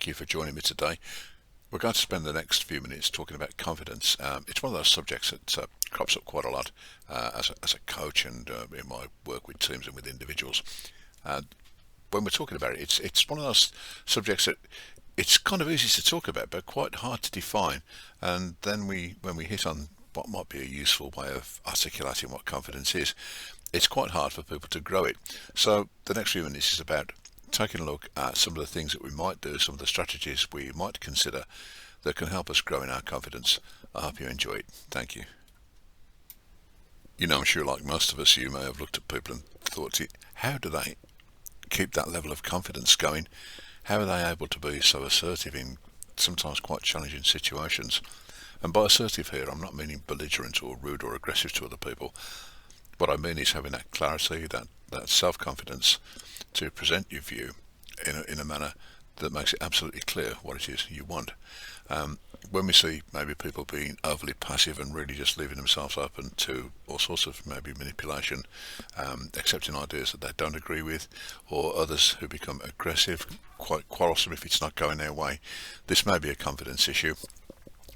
thank you for joining me today. We're going to spend the next few minutes talking about confidence. It's one of those subjects that crops up quite a lot as a coach and in my work with teams and with individuals. When we're talking about it, it's one of those subjects that it's kind of easy to talk about but quite hard to define. And then when we hit on what might be a useful way of articulating what confidence is, it's quite hard for people to grow it. So the next few minutes is about taking a look at some of the things that we might do, some of the strategies we might consider that can help us grow in our confidence. I hope you enjoy it. Thank you. I'm sure like most of us, you may have looked at people and thought, how do they keep that level of confidence going? How are they able to be so assertive in sometimes quite challenging situations? And by assertive here, I'm not meaning belligerent or rude or aggressive to other people. What I mean is having that clarity, that self-confidence to present your view in a manner that makes it absolutely clear what it is you want. When we see maybe people being overly passive and really just leaving themselves open to all sorts of maybe manipulation, accepting ideas that they don't agree with, or others who become aggressive, quite quarrelsome if it's not going their way, this may be a confidence issue.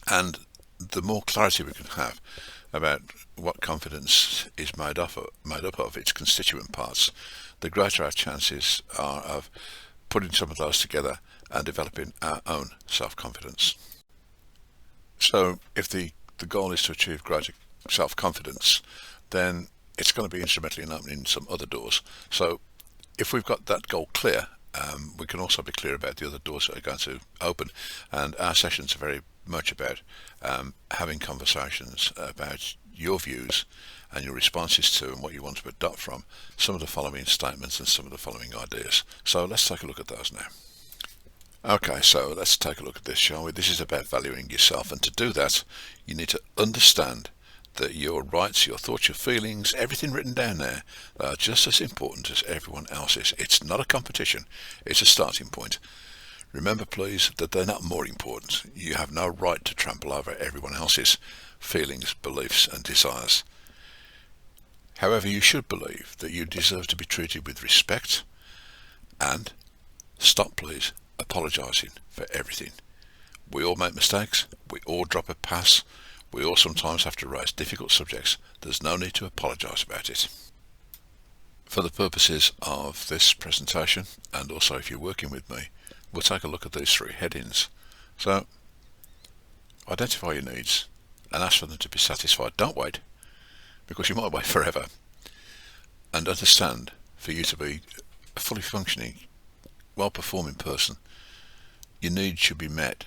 And the more clarity we can have about what confidence is made up of, its constituent parts, the greater our chances are of putting some of those together and developing our own self-confidence. So if the goal is to achieve greater self-confidence, then it's going to be instrumental in opening some other doors. So if we've got that goal clear, we can also be clear about the other doors that are going to open. And our sessions are very much about having conversations about your views and your responses to and what you want to adopt from some of the following statements and some of the following ideas. So let's take a look at those now. Okay, so let's take a look at this, shall we? This is about valuing yourself, and to do that you need to understand that your rights, your thoughts, your feelings, everything written down there are just as important as everyone else's. It's not a competition, it's a starting point. Remember please that they're not more important. You have no right to trample over everyone else's feelings, beliefs and desires. However, you should believe that you deserve to be treated with respect, and stop please apologising for everything. We all make mistakes, we all drop a pass, we all sometimes have to raise difficult subjects. There's no need to apologise about it. For the purposes of this presentation, and also if you're working with me, we'll take a look at these three headings. So, identify your needs and ask for them to be satisfied. Don't wait, because you might wait forever. And understand, for you to be a fully functioning, well-performing person, your needs should be met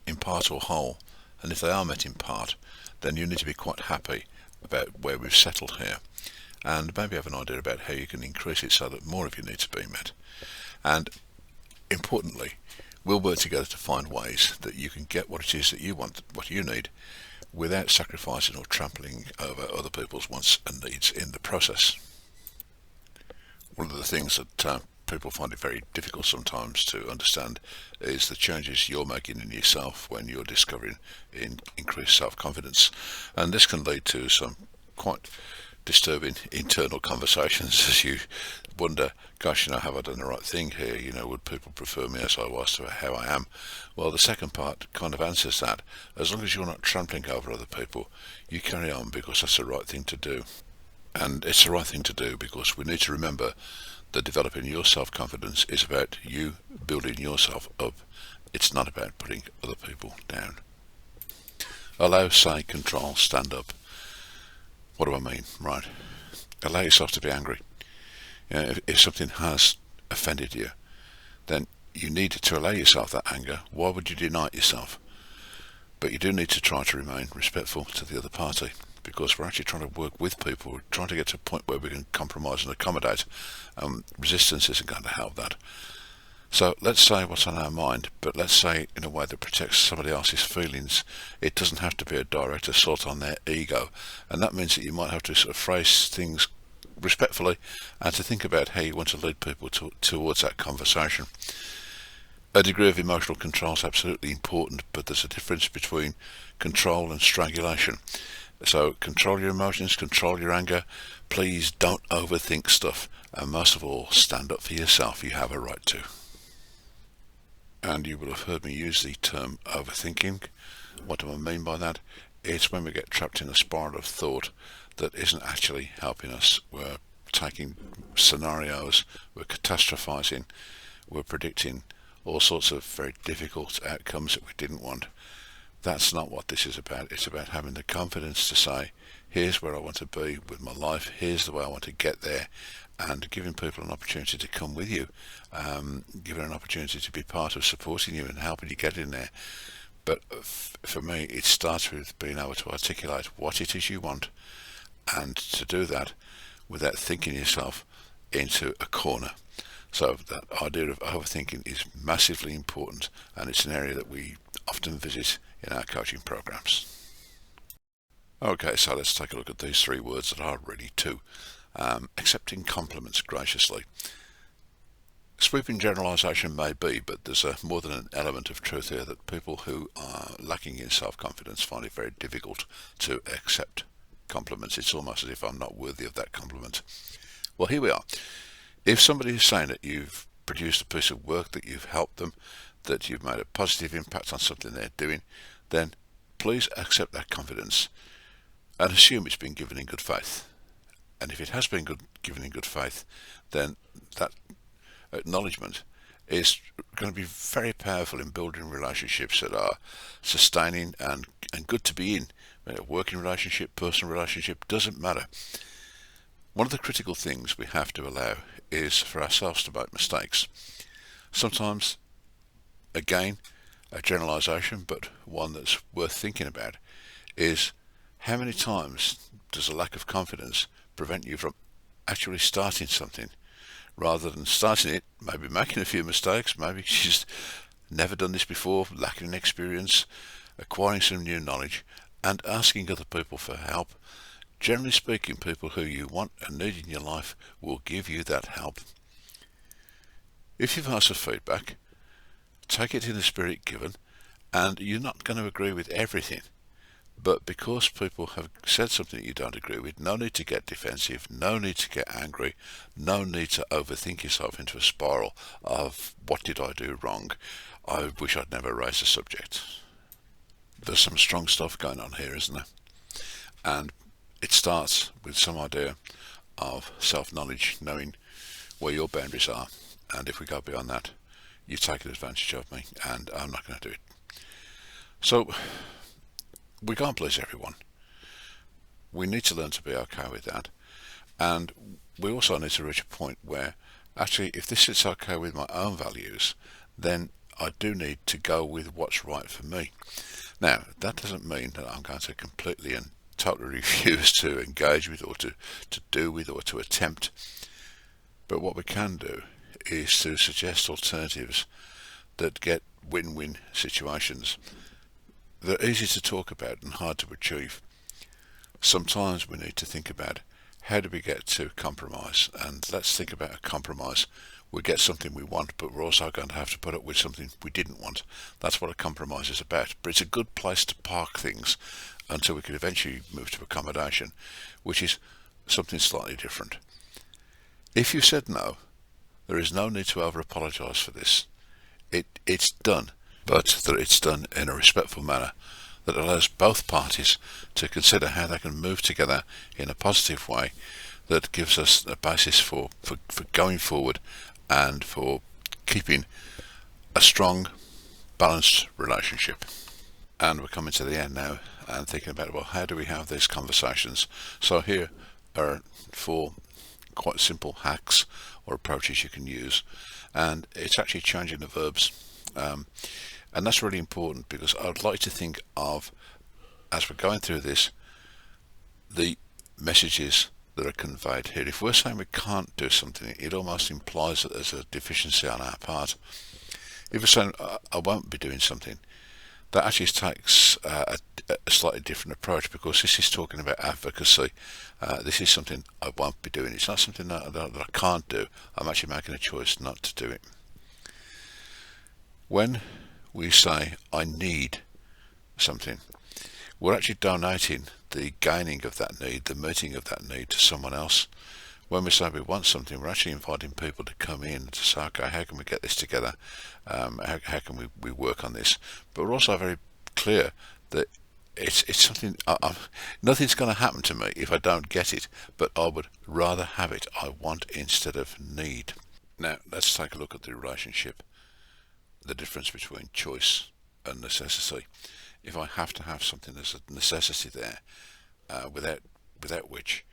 in part or whole. And if they are met in part, then you need to be quite happy about where we've settled here, and maybe have an idea about how you can increase it so that more of your needs are being met. And importantly, we'll work together to find ways that you can get what it is that you want, what you need, without sacrificing or trampling over other people's wants and needs in the process. One of the things that people find it very difficult sometimes to understand is the changes you're making in yourself when you're discovering increased self-confidence, and this can lead to some quite disturbing internal conversations as you wonder, gosh, have I done the right thing here? Would people prefer me as I was to how I am? Well, the second part kind of answers that. As long as you're not trampling over other people, you carry on, because that's the right thing to do. And it's the right thing to do because we need to remember that developing your self-confidence is about you building yourself up. It's not about putting other people down. Allow, say, control, stand up. What do I mean? Right. Allow yourself to be angry. If something has offended you, then you need to allow yourself that anger. Why would you deny it yourself? But you do need to try to remain respectful to the other party, because we're actually trying to work with people. We're trying to get to a point where we can compromise and accommodate. Resistance isn't going to help that. So let's say what's on our mind, but let's say in a way that protects somebody else's feelings. It doesn't have to be a direct assault on their ego, and that means that you might have to sort of phrase things respectfully and to think about how you want to lead people towards that conversation. A degree of emotional control is absolutely important, but there's a difference between control and strangulation. So control your emotions, control your anger. Please don't overthink stuff, and most of all, stand up for yourself. You have a right to. And you will have heard me use the term overthinking. What do I mean by that? It's when we get trapped in a spiral of thought that isn't actually helping us. We're taking scenarios, we're catastrophizing, we're predicting all sorts of very difficult outcomes that we didn't want. That's not what this is about. It's about having the confidence to say, here's where I want to be with my life, here's the way I want to get there, and giving people an opportunity to come with you, giving an opportunity to be part of supporting you and helping you get in there. But for me, it starts with being able to articulate what it is you want, and to do that without thinking yourself into a corner. So that idea of overthinking is massively important, and it's an area that we often visit in our coaching programs. Okay, so let's take a look at these three words that are really two. Accepting compliments graciously. Sweeping generalisation may be, but there's more than an element of truth here that people who are lacking in self-confidence find it very difficult to accept compliments. It's almost as if I'm not worthy of that compliment. Well, here we are. If somebody is saying that you've produced a piece of work, that you've helped them, that you've made a positive impact on something they're doing, then please accept that confidence and assume it's been given in good faith. And if it has been given in good faith, then that acknowledgement is going to be very powerful in building relationships that are sustaining and good to be in. A working relationship, personal relationship, doesn't matter. One of the critical things we have to allow is for ourselves to make mistakes. Sometimes, again, a generalisation, but one that's worth thinking about, is how many times does a lack of confidence prevent you from actually starting something? Rather than starting it, maybe making a few mistakes, maybe she's never done this before, lacking experience, acquiring some new knowledge, and asking other people for help. Generally speaking, people who you want and need in your life will give you that help. If you've asked for feedback, take it in the spirit given, and you're not going to agree with everything. But because people have said something that you don't agree with, no need to get defensive, no need to get angry, no need to overthink yourself into a spiral of what did I do wrong? I wish I'd never raised the subject. There's some strong stuff going on here, isn't there? And it starts with some idea of self-knowledge, knowing where your boundaries are. And if we go beyond that, you've taken advantage of me and I'm not going to do it. So we can't please everyone. We need to learn to be okay with that. And we also need to reach a point where actually if this is okay with my own values, then I do need to go with what's right for me. Now, that doesn't mean that I'm going to completely and totally refuse to engage with or to do with or to attempt. But what we can do is to suggest alternatives that get win-win situations. They're easy to talk about and hard to achieve. Sometimes we need to think about how do we get to compromise, and let's think about a compromise. We get something we want, but we're also going to have to put up with something we didn't want. That's what a compromise is about. But it's a good place to park things until we can eventually move to accommodation, which is something slightly different. If you said no, there is no need to over-apologise for this. It's done, but that it's done in a respectful manner that allows both parties to consider how they can move together in a positive way that gives us a basis for going forward and for keeping a strong, balanced relationship. And we're coming to the end now and thinking about, well, how do we have these conversations? So here are 4 quite simple hacks or approaches you can use, and it's actually changing the verbs. And that's really important because I would like to think of, as we're going through this, the messages that are conveyed here. If we're saying we can't do something, it almost implies that there's a deficiency on our part. If we're saying I won't be doing something, that actually takes a slightly different approach, because this is talking about advocacy. This is something I won't be doing. It's not something that I can't do. I'm actually making a choice not to do it. When we say I need something, we're actually donating the gaining of that need, the meeting of that need, to someone else. When we say we want something, we're actually inviting people to come in to say, okay, how can we get this together? How can we work on this? But we're also very clear that it's something, nothing's going to happen to me if I don't get it, but I would rather have it. I want instead of need. Now, let's take a look at the relationship, the difference between choice and necessity. If I have to have something, there's a necessity there, without which,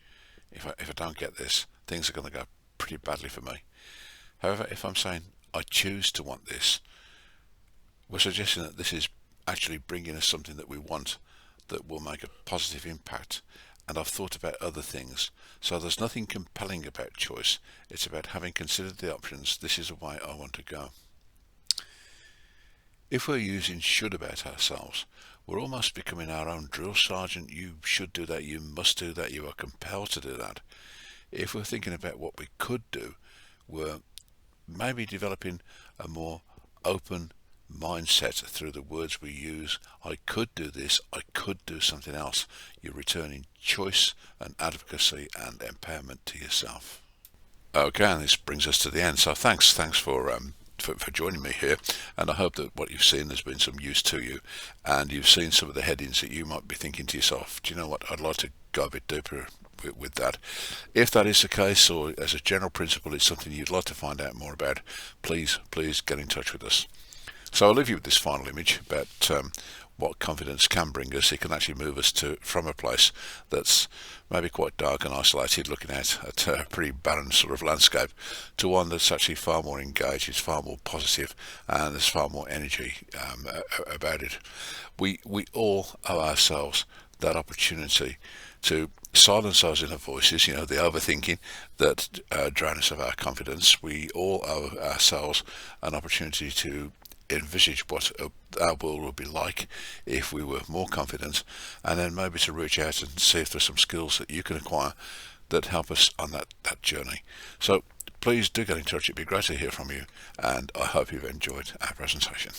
if I don't get this, things are going to go pretty badly for me. However, if I'm saying I choose to want this, we're suggesting that this is actually bringing us something that we want that will make a positive impact. And I've thought about other things. So there's nothing compelling about choice. It's about having considered the options. This is the way I want to go. If we're using should about ourselves, we're almost becoming our own drill sergeant. You should do that, you must do that, you are compelled to do that. If we're thinking about what we could do, we're maybe developing a more open mindset through the words we use. I could do this, I could do something else. You're returning choice and advocacy and empowerment to yourself. Okay, and this brings us to the end. So thanks for joining me here, and I hope that what you've seen has been some use to you, and you've seen some of the headings that you might be thinking to yourself, do you know what, I'd like to go a bit deeper with that. If that is the case, or as a general principle it's something you'd like to find out more about, please get in touch with us. So I'll leave you with this final image about what confidence can bring us. It can actually move us from a place that's maybe quite dark and isolated, looking at a pretty barren sort of landscape, to one that's actually far more engaged, it's far more positive, and there's far more energy about it. We all owe ourselves that opportunity to silence those inner voices, the overthinking that drown us of our confidence. We all owe ourselves an opportunity to envisage what our world would be like if we were more confident, and then maybe to reach out and see if there's some skills that you can acquire that help us on that journey. So please do get in touch. It'd be great to hear from you, and I hope you've enjoyed our presentation.